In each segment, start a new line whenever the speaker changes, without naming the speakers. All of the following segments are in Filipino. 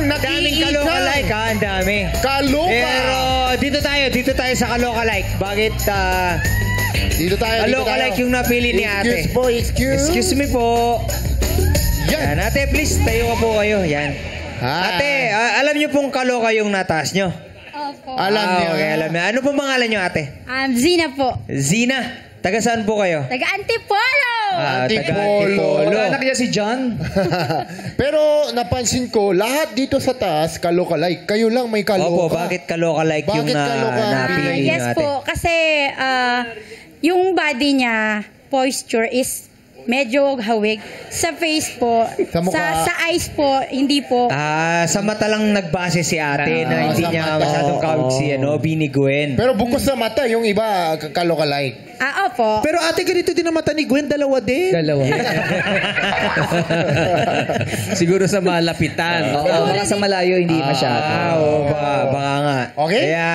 daming kaloka-like, ha? Ang dami.
Kaloka!
Pero dito tayo sa kaloka-like. Bakit,
Dito tayo.
kaloka-like yung napili ni ate?
Excuse po, excuse.
Excuse me po.
Yan.
Yan, ate, please, tayo ka po kayo. Yan. Ate, alam niyo pong kaloka yung nataas niyo?
Opo.
Alam niya.
Okay, alam niya. Ano pong pangalan niyo, ate?
Zina po.
Zina. Taga saan po kayo?
Taga Antipolo.
Antipolo.
Anak niya si John.
Pero napansin ko, lahat dito sa taas, kaloka-like. Kayo lang may kaloka.
Opo, bakit kaloka-like yung
Bakit kaloka?
napili niyo,
Yes
ate?
po, kasi yung body niya, posture is medyo hawig. Sa face po,
Sa mukha.
sa eyes po, hindi po.
Sa mata lang nagbase si ate na hindi
sa
niya
mata,
masyadong kawig si Bini Gwen.
Pero bukos sa mata, yung iba, kaloka-like.
Opo.
Pero ate, ganito din ang mata ni Gwen. Dalawa din.
Dalawa. Siguro sa malapitan. Oo, baka sa malayo hindi masyado.
Oo, baka nga.
Okay.
Kaya,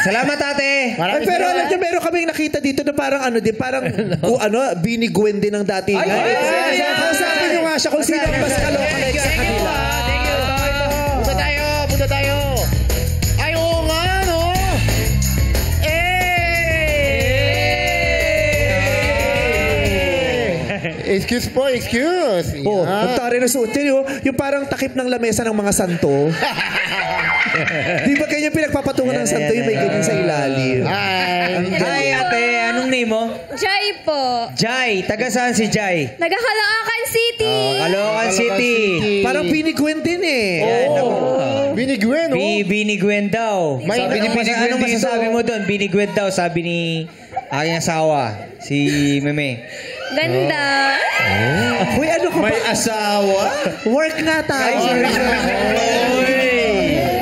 salamat ate.
Maraming
Pero
salamat.
alam niyo, meron kaming nakita dito na parang parang Bini Gwen din ang dati niya. Kausapin niyo nga siya kung sino ang mas kaloka-like sa kanila.
Punta tayo. Ay, oo nga, no? Excuse po, excuse.
Oh, ang tari na suot yun. Yung parang takip ng lamesa ng mga santo. Di ba ganyan pinagpapatungan ng santo? Yung may ganyan sa ilalim.
Hi ate, anong name mo?
Jai po.
Jai. Taga saan si Jai?
Nagahalakan City.
Caloocan City.
Parang Bini Gwen din eh.
Bini Gwen, oh.
Bini Gwen daw.
May-
Sabi ni
Bini
Bini
Gwen
Anong
dito.
masasabi mo doon? Bini Gwen daw, sabi ni aking asawa, si Meme.
Ganda.
Uy, ano ko ba?
asawa?
Work na tayo.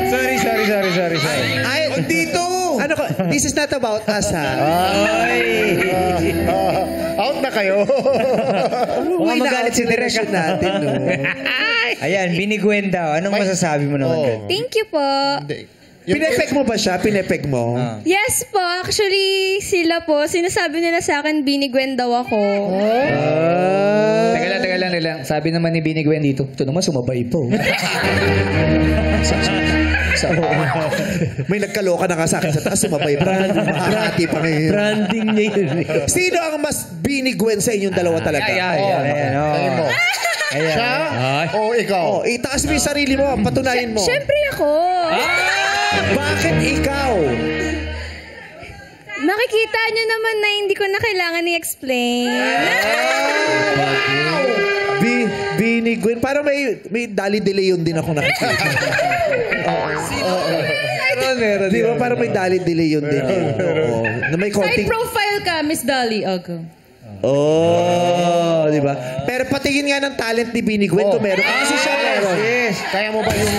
Sorry.
Ay, dito. Ano ko? This is not about us, ha?
Out na kayo.
Mukhang
magalit si Direk,
natin, no?
Ayan, Bini Gwen daw. Anong masasabi mo naman doon?
Thank you po.
Pinepeg mo ba siya? Pinepeg mo?
Yes po, actually sila po, sinasabi nila sa akin Bini Gwen daw ako.
Teka lang. Sabi naman ni Bini Gwen dito, ito naman sumabay po.
May nagkaloka na ka sa akin sa taas, sumabay pa. Makakati pa ngayon.
Branding niya yun.
Sino ang mas Bini Gwen sa inyong dalawa talaga?
Ayan,
Tingin mo. Siya o ikaw?
Oh, itaas mo yung sarili mo, patunayan mo.
Siyempre ako.
Bakit ikaw?
Makikita nyo naman na hindi ko na kailangan i-explain.
Bini Gwen. Parang may dali-delay yun din ako nakikita.
Meron.
Di ba? Parang may dali-delay yun din. Oo. Na may
Side
konting...
profile ka, Miss Dolly. Okay.
Oh, di ba? Pero patingin nga ng talent ni Bini Gwen kung meron. Kasi siya meron.
Yes.
Kaya mo ba yung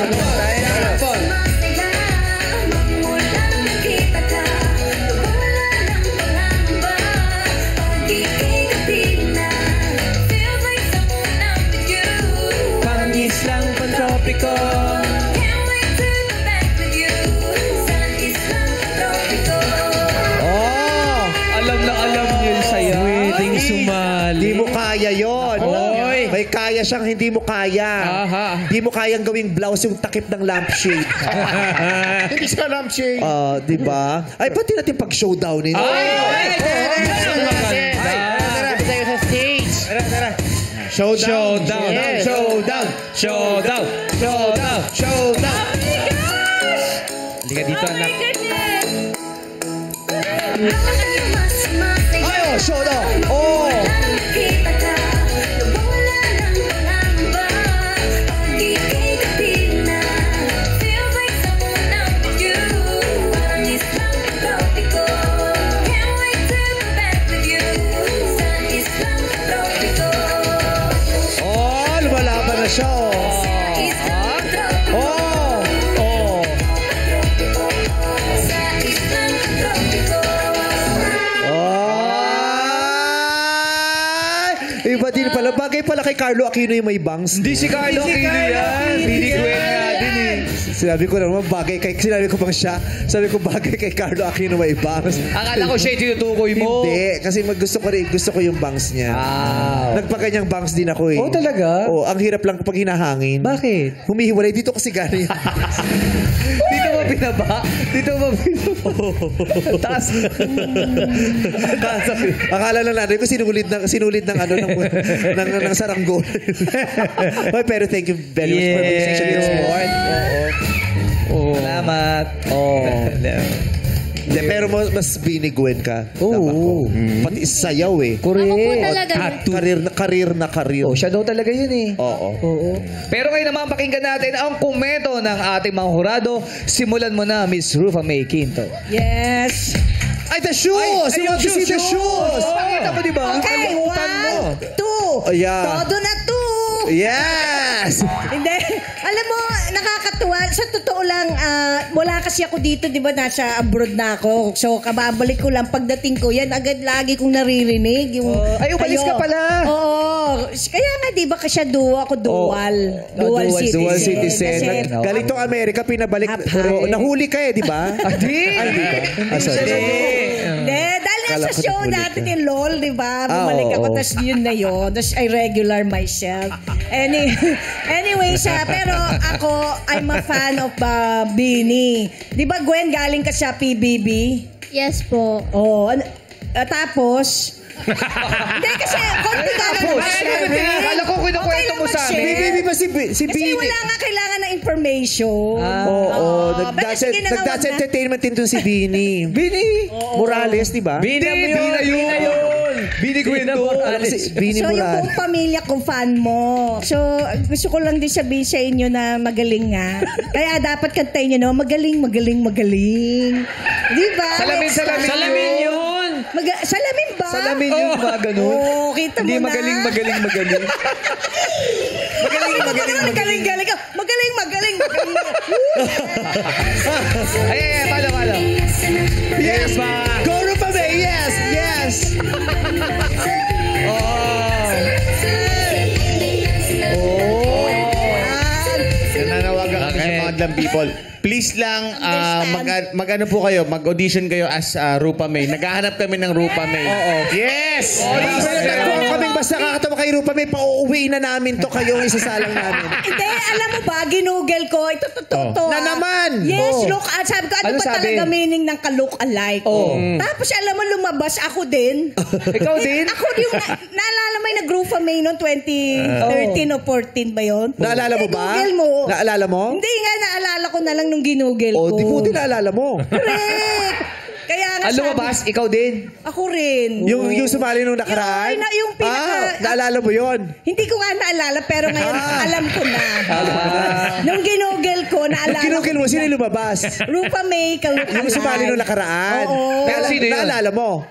Pangis lang pantropiko.
Oh!
Alam na alam niyo yung saya.
Pwedeng sumali.
Hindi mo kaya yon.
Oy.
May kaya siyang hindi mo kaya.
Aha.
Hindi mo kayang gawing blouse yung takip ng lampshade.
Hindi siya lampshade.
Di ba? Ay, pati natin pag-showdown nito.
Tara.
Showdown.
Yes.
Showdown.
Halika dito, anak.
Ay, showdown. Oh! Oh, lumalaban na siya, Iba din pala. Bagay pala kay Carlo Aquino yung may bangs.
Hindi si Carlo Aquino yan. Bini Gwen nga din eh.
Sinabi ko naman, sinabi ko pang siya, sabi ko bagay kay Carlo Aquino may bangs.
Akala ko siya yung tinutukoy mo.
Hindi, kasi gusto ko yung bangs niya. Nagpakanyang bangs din ako eh.
Oh, talaga?
Oo, ang hirap lang kapag hinahangin.
Bakit?
Humihiwalay dito kasi galing.
Dito mo binaba? Dito mo binaba? Taas.
Akala na natin ko sinulid ng ano ng saranggola. Oy, pero thank you very much for being such a good sport.
Salamat.
Hindi, pero mas binigwen ka.
Oo.
Pati sayaw eh.
Ako po talaga.
Karir na karir.
Oh, siya daw talaga yun eh.
Oo.
Oo. Pero ngayon naman pakinggan natin ang komento ng ating mga hurado. Simulan mo na, Miss Rufa May Quinto.
Yes.
Ay, the shoes! You want to see the shoes!
Pakita mo, di ba?
Okay, 1, 2.
Yeah.
Todo na 2.
Yes!
Hindi. Alam mo, nakakatuwa. Sa totoo lang, wala kasi ako dito, di ba, nasa abroad na ako. So, kababalik ko lang. Pagdating ko, yan, agad lagi kong naririnig. Yung,
ay, umalis ka pala.
Oo. Kaya nga, di ba, kasi ako dual. Dual citizen.
Dual citizen.
Kasi,
Galing tong Amerika, pinabalik. Pero nahuli ka eh, di ba?
Di.
Ay, di ba?
Hindi, dahil nga sa
Kala ko
show
nahuli
natin
ka.
ni LOL, di ba? Bumalik ako,
oo.
tas yun na yun. Tas I regular myself. Anyway, pero ako, I'm a fan of Bini. Di ba, Gwen, galing ka sa PBB?
Yes po.
Oo. Tapos, hindi kasi, konti ka
Tapos, akala ko kinukwento mo sa amin.
Baby ba si
Kasi
Bini?
wala nga kailangan ng information.
Oo.
Pero sige na nga,
Nag-dance
wag na.
entertainment din to si Bini. Bini? Morales, di ba?
Bina yun. Bini Quinto.
Bini
So, yung
Morales.
buong pamilya kong fan mo. So, gusto ko lang din sabihin sa inyo na magaling nga. Kaya dapat kantayin nyo, no? Magaling. Di ba?
Salamin yun.
Salamin ba?
Salamin yun, mga ganun.
Oo, kita mo
Hindi
na.
magaling.
Magaling.
Ay, pala.
Yes! Go Rupa May! Yes!
Nananawagan kami sa mga Dlam people. Please lang, mag-ano po kayo, mag-audition kayo as Rupa May. Naghahanap kami ng Rupa May. Yes!
Kung kaming basta kakatawa kay Rupa May, pauuwi na namin to kayo, isasalang namin.
Hindi, alam mo ba, ginugel ko, ito totoo.
Na naman!
Yes, look, sabi ko, ano
Ano
ba
sabi?
talaga meaning ng ka-look-alike? Tapos alam mo, lumabas ako din.
Ikaw din?
Ako yung, naalala mo yung nag-Rufa May noong 2013 o 14 ba yun?
Naalala mo ba?
Google mo.
Naalala mo?
Hindi nga, naalala ko na lang nung ginugel ko.
O, di buti naalala mo.
Correct! Kaya nga
Ang lumabas, ikaw din.
ako rin.
Yung sumali nung nakaraan?
Yung
Naalala mo yun?
Hindi ko nga naalala, pero ngayon alam ko na. Nung ginugel ko, naalala
Kinukil mo, sino yung lumabas?
Rupa May, ka-look
Yung sumali nung nakaraan?
Oo.
Pero sino yun?
Naalala mo?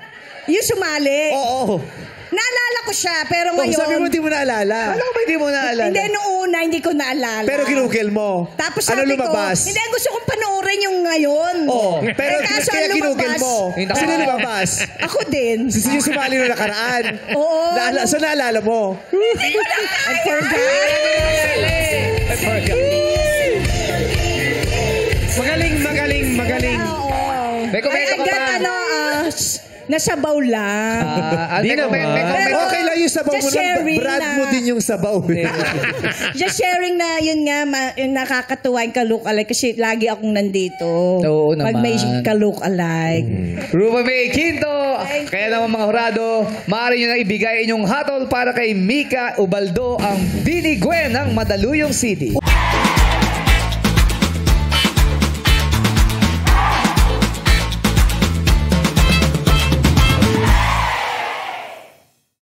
Yung sumali.
Oo.
Naalala ko siya, pero
Oh,
ngayon...
sabi mo hindi mo naalala.
Alam ko ba hindi mo naalala?
Hindi, noong una, hindi ko naalala.
Pero kinukil mo.
Tapos
Ano
sabi
lumabas?
ko, hindi, gusto kong panoorin yung ngayon.
Oo. Pero
kaso
kaya
ang
kinukil
lumabas,
mo. Sino lumabas?
Ako din.
Yung sumali nung nakaraan.
Oo.
So naalala mo?
Hindi ko na I forgot.
Magaling.
Oo.
May komento ka pa.
Nasabaw lang.
Di naman.
Pero-
Okay lang yung sabaw mo
Just
nun.
sharing
Brad
na.
mo din yung sabaw.
Just sharing na yun nga, yung nakakatuwa yung ka-look-alike kasi lagi akong nandito.
Oo
Pag may
naman.
ka-look-alike.
Rupa May Quinto. Kaya naman mga hurado, maaari nyo na ibigay inyong hatol para kay Mika Ubaldo ang Bini Gwen ng Madaluyong City.